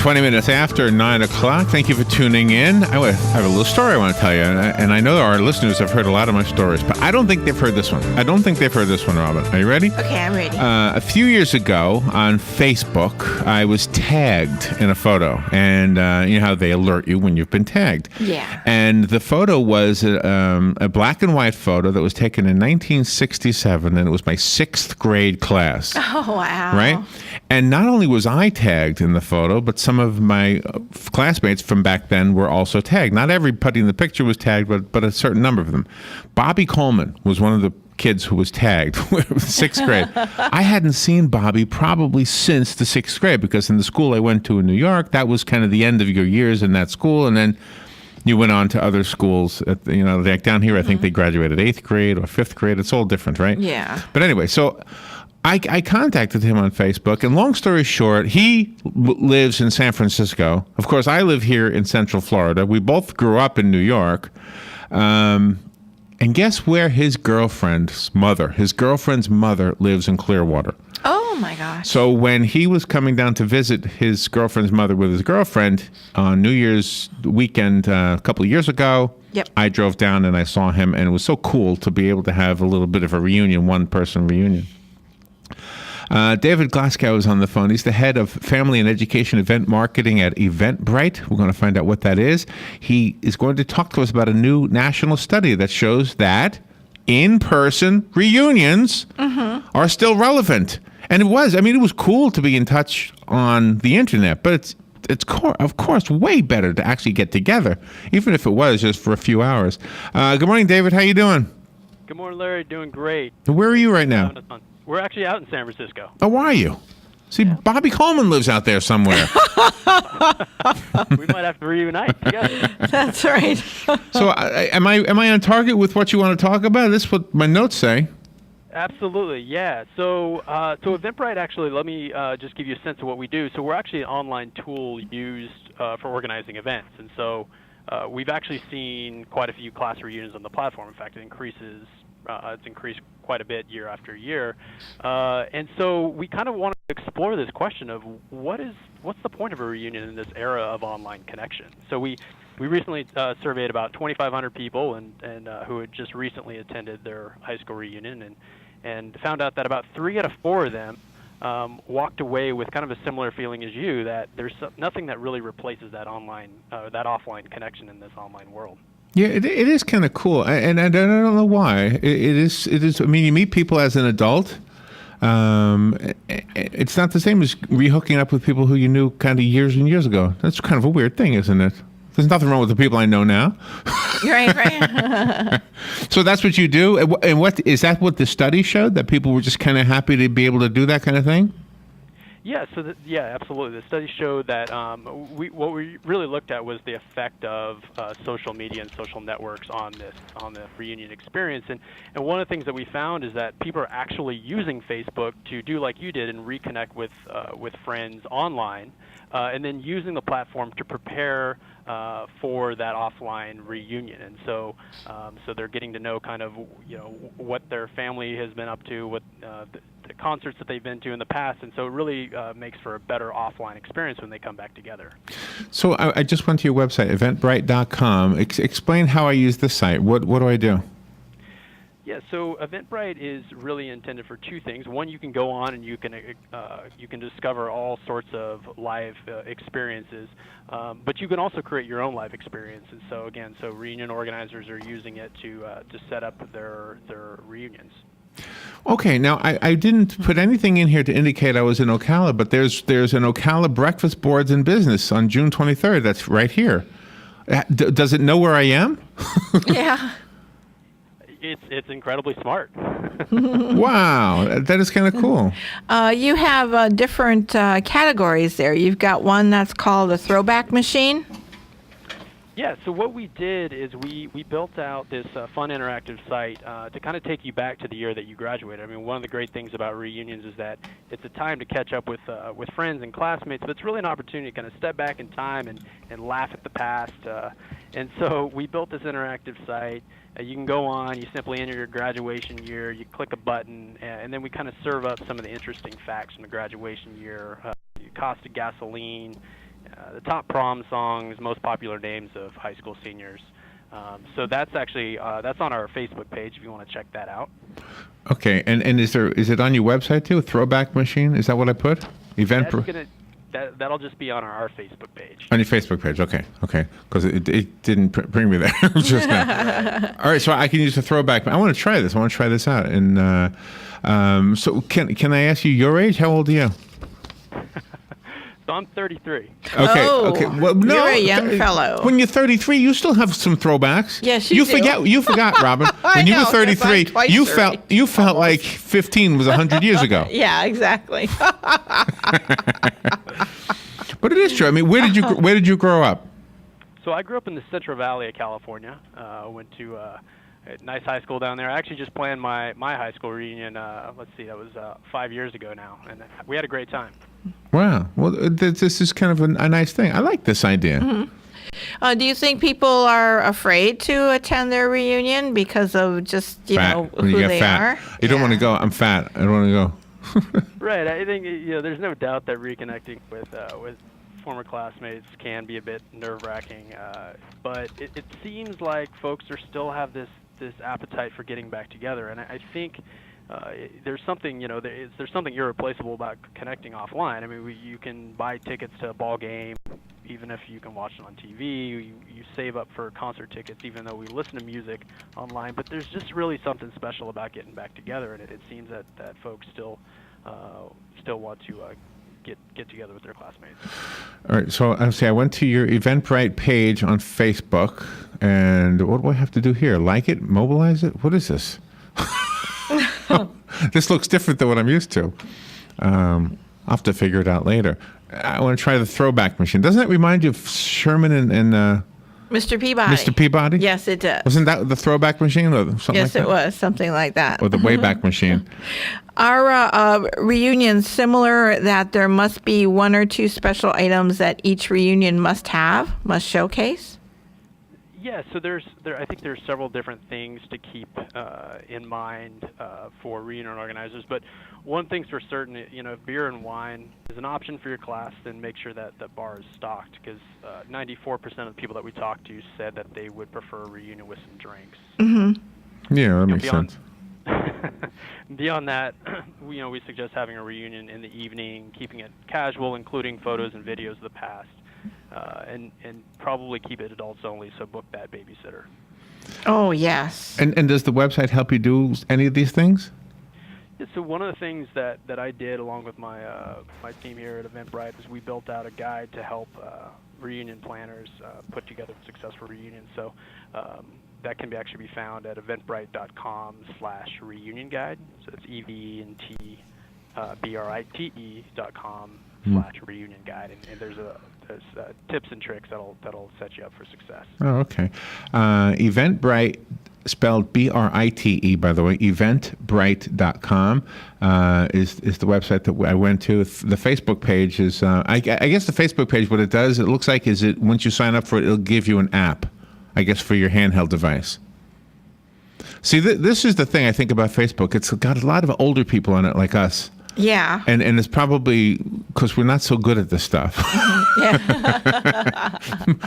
20 minutes after 9 o'clock. Thank you for tuning in. I have a little story I want to tell you, and I know our listeners have heard a lot of my stories, but I don't think they've heard this one. Robin. Are you ready? Okay, I'm ready. A few years ago on Facebook, I was tagged in a photo, and you know how they alert you when you've been tagged. Yeah. And the photo was a black and white photo that was taken in 1967, and it was my 6th grade class. Oh, wow. Right? And not only was I tagged in the photo, but some of my classmates from back then were also tagged. Not everybody in the picture was tagged, but a certain number of them. Bobby Coleman was one of the kids who was tagged, 6th grade. I hadn't seen Bobby probably since the 6th grade, because in the school I went to in New York, that was kind of the end of your years in that school, and then you went on to other schools. Like down here, I think they graduated 8th grade or 5th grade. It's all different, right? Yeah. But anyway, so I contacted him on Facebook, and long story short, he lives in San Francisco. Of course, I live here in Central Florida. We both grew up in New York. And guess where his girlfriend's mother lives in Clearwater. Oh, my gosh. So when he was coming down to visit his girlfriend's mother with his girlfriend on New Year's weekend a couple of years ago, Yep. I drove down and I saw him, and it was so cool to be able to have a little bit of a reunion, one-person reunion. David Glasgow is on the phone. He's the head of family and education event marketing at EventBrite. We're going to find out what that is. He is going to talk to us about a new national study that shows that in-person reunions are still relevant. And it was cool to be in touch on the internet, but it's of course way better to actually get together, even if it was just for a few hours. Good morning, David. How you doing? Good morning, Larry. Doing great. Where are you right now? We're actually out in San Francisco. Oh, are you? See, yeah. Bobby Coleman lives out there somewhere. We might have to reunite together. That's right. So, am I on target with what you want to talk about? This is what my notes say. Absolutely, yeah. So EventBrite, actually, let me just give you a sense of what we do. So we're actually an online tool used for organizing events, and so we've actually seen quite a few class reunions on the platform. In fact, it's increased quite a bit year after year, and so we kind of want to explore this question of what's the point of a reunion in this era of online connection. So we recently surveyed about 2,500 people and who had just recently attended their high school reunion, and found out that about 3 out of 4 of them walked away with kind of a similar feeling as you, that there's nothing that really replaces that offline connection in this online world. Yeah, it is kind of cool, and I don't know why. It is. I mean, you meet people as an adult. It's not the same as rehooking up with people who you knew kind of years and years ago. That's kind of a weird thing, isn't it? There's nothing wrong with the people I know now. Right. So that's what you do, and what is that? What the study showed, that people were just kind of happy to be able to do that kind of thing? Yeah, absolutely. The study showed that what we really looked at was the effect of social media and social networks on the reunion experience. And one of the things that we found is that people are actually using Facebook to do like you did and reconnect with friends online, and then using the platform to prepare for that offline reunion. And so they're getting to know kind of what their family has been up to, what the concerts that they've been to in the past, and so it really makes for a better offline experience when they come back together. So I just went to your website, eventbrite.com. Explain how I use this site. What do I do? Yeah, so EventBrite is really intended for 2 things. One, you can go on and you can discover all sorts of live experiences, but you can also create your own live experiences. So reunion organizers are using it to set up their reunions. Okay, now I didn't put anything in here to indicate I was in Ocala, but there's an Ocala Breakfast Boards in Business on June 23rd. That's right here. Does it know where I am? Yeah. It's incredibly smart. Wow, that is kind of cool. You have different categories there. You've got one that's called a throwback machine. Yeah, so what we did is we built out this fun interactive site to kind of take you back to the year that you graduated. I mean, one of the great things about reunions is that it's a time to catch up with friends and classmates, but it's really an opportunity to kind of step back in time and laugh at the past. And so we built this interactive site. You can go on, you simply enter your graduation year, you click a button, and then we kind of serve up some of the interesting facts from the graduation year, cost of gasoline, the top prom songs, most popular names of high school seniors. So that's actually that's on our Facebook page if you want to check that out. Okay, and is it on your website too? Throwback Machine? Is that what I put? That'll just be on our Facebook page. On your Facebook page, okay, because it didn't bring me there just now. All right, so I can use the throwback. I want to try this. I want to try this out. And so can I ask you your age? How old are you? So I'm 33. Okay. Well, no, you're a young fellow. When you're 33, you still have some throwbacks. Yes, you do. You forgot, Robin. When you were 33, you felt like 15 was 100 years ago. Yeah, exactly. But it is true. I mean, where did you grow up? So I grew up in the Central Valley of California. Went to a nice high school down there. I actually just planned my high school reunion. Let's see, that was 5 years ago now, and we had a great time. Wow. Well, this is kind of a nice thing. I like this idea. Mm-hmm. Do you think people are afraid to attend their reunion because of just When who you get they fat. are? You don't want to go. I'm fat. I don't want to go. Right. I think there's no doubt that reconnecting with former classmates can be a bit nerve-wracking, but it seems like folks still have this appetite for getting back together, and I think there's something there's something irreplaceable about connecting offline. I mean, you can buy tickets to a ball game, even if you can watch it on TV. You save up for concert tickets, even though we listen to music online. But there's just really something special about getting back together, and it seems that folks still want to get together with their classmates. All right, so I went to your EventBrite page on Facebook, and what do I have to do here? Like it? Mobilize it? What is this? This looks different than what I'm used to. I'll have to figure it out later. I want to try the throwback machine. Doesn't that remind you of Sherman and Mr. Peabody? Mr. Peabody? Yes, it does. Wasn't that the throwback machine or something Yes, like that? it was something like that. Or the Wayback Machine. Are reunions similar that there must be one or two special items that each reunion must showcase? Yeah, so I think there's several different things to keep in mind for reunion organizers. But one thing's for certain, if beer and wine is an option for your class, then make sure that the bar is stocked, because 94% of the people that we talked to said that they would prefer a reunion with some drinks. Mm-hmm. Yeah, that makes sense. Beyond that, we suggest having a reunion in the evening, keeping it casual, including photos and videos of the past. And probably keep it adults only, so book that babysitter. Oh, yes. And does the website help you do any of these things? Yeah, so one of the things that I did along with my team here at EventBrite is we built out a guide to help reunion planners put together a successful reunion. So that can actually be found at eventbrite.com/reunion guide. So it's eventbrite.com/reunion guide, and there's tips and tricks that'll set you up for success. Oh, okay. EventBrite, spelled BRITE, by the way, eventbrite.com is the website that I went to. The Facebook page is, I guess the Facebook page, what it does, it looks like is once you sign up for it, it'll give you an app, I guess, for your handheld device. See, this is the thing I think about Facebook. It's got a lot of older people on it like us. Yeah. And it's probably because we're not so good at this stuff.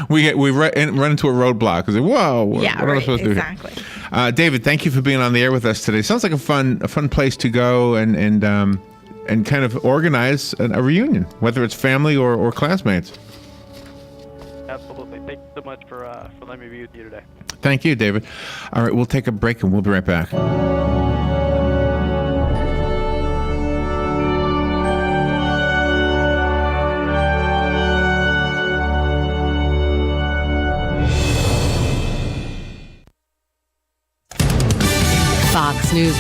we run into a roadblock. We say, whoa, what am I supposed to do here? Exactly. David, thank you for being on the air with us today. Sounds like a fun place to go and kind of organize a reunion, whether it's family or classmates. Absolutely. Thank you so much for letting me be with you today. Thank you, David. All right, we'll take a break and we'll be right back. Fox News